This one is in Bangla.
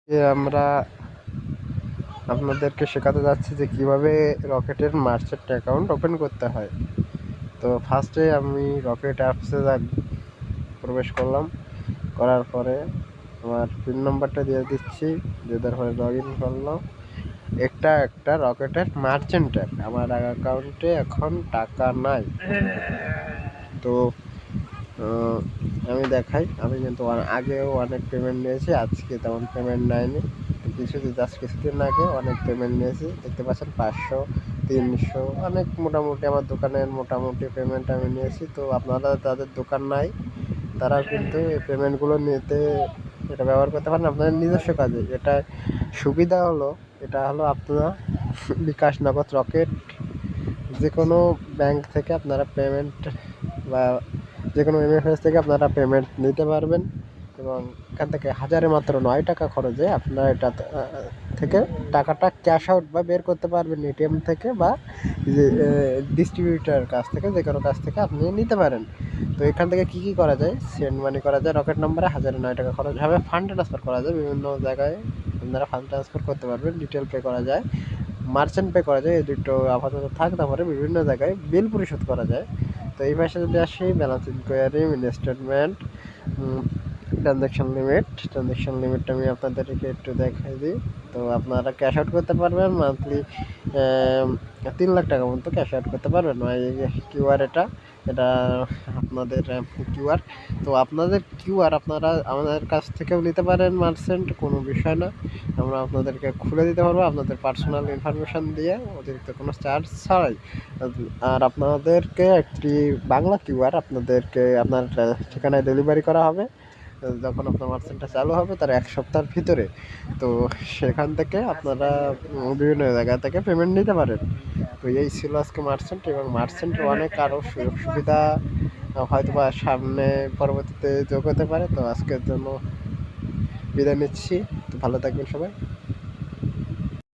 আমরা আপনাদেরকে শেখাতে যাচ্ছি যে কিভাবে রকেটের মার্চেন্ট অ্যাকাউন্ট ওপেন করতে হয়। তো ফার্স্টে আমি রকেট অ্যাপসে প্রবেশ করলাম, করার পরে আমার পিন নাম্বারটা দিয়ে দিচ্ছি, দিয়ে দেওয়ার পরে লগ ইন করলাম। একটা রকেটের মার্চেন্ট অ্যাপ। আমার অ্যাকাউন্টে এখন টাকা নাই, তো আমি দেখাই। আমি কিন্তু আগেও অনেক পেমেন্ট নিয়েছি, আজকে তেমন পেমেন্ট নেয়নি। কিছুদিন আগে অনেক পেমেন্ট নিয়েছি, দেখতে পাচ্ছেন 500, 300, অনেক মোটামুটি আমার দোকানের মোটামুটি পেমেন্ট আমি নিয়েছি। তো আপনারা যাদের দোকান নাই তারা কিন্তু এই পেমেন্টগুলো নিতে এটা ব্যবহার করতে পারেন আপনাদের নিজস্ব কাজে। এটা সুবিধা হলো, এটা হলো আপনারা বিকাশ, নগদ, রকেট যে কোনো ব্যাংক থেকে আপনারা পেমেন্ট বা যে কোনো এমএফএস থেকে আপনারা পেমেন্ট নিতে পারবেন এবং এখান থেকে হাজারে মাত্র 9 টাকা খরচে আপনারা এটা থেকে টাকাটা ক্যাশ আউট বা বের করতে পারবেন এটিএম থেকে বা যে ডিস্ট্রিবিউটার কাছ থেকে, যে কোনো কাছ থেকে আপনি নিতে পারেন। তো এখান থেকে কী করা যায়? সেন্ড মানি করা যায়, রকেট নম্বরে হাজারে 9 টাকা খরচ হবে। ফান্ড ট্রান্সফার করা যায়, বিভিন্ন জায়গায় আপনারা ফান্ড ট্রান্সফার করতে পারবেন। ডিটেল পে করা যায়, মার্চেন্ট পে করা যায়। এই দুটো আপাতত থাক। তারপরে বিভিন্ন জায়গায় বিল পরিশোধ করা যায়। তো এই পাশে যদি আসি, balance inquiry, mini statement, transaction লিমিটটা আমি আপনাদেরকে একটু দেখাই দিই। তো আপনারা ক্যাশ আউট করতে পারবেন মান্থলি 3 লাখ টাকা পর্যন্ত ক্যাশ আউট করতে পারবেন। কিউআর এটা আপনাদের কিউআর। তো আপনাদের কিউআর আপনারা আমাদের কাছ থেকেও নিতে পারেন, মার্চেন্ট, কোনো বিষয় না। আমরা আপনাদেরকে খুলে দিতে পারবো আপনাদের পার্সোনাল ইনফরমেশান দিয়ে, অতিরিক্ত কোনো চার্জ ছাড়াই। আর আপনাদেরকে একটি বাংলা কিউআর আপনাদেরকে আপনার ঠিকানায় ডেলিভারি করা হবে যখন আপনার মার্চেন্টটা চালু হবে তার 1 সপ্তাহের ভিতরে। তো সেখান থেকে আপনারা বিভিন্ন জায়গা থেকে পেমেন্ট নিতে পারেন। তো এই ছিল আজকে মার্চেন্ট, এবং মার্চেন্টের অনেক আরও সুযোগ সুবিধা হয়তো বা সামনে পরবর্তীতে যোগ হতে পারে। তো আজকের জন্য বিদায় নিচ্ছি। তো ভালো থাকবেন সবাই।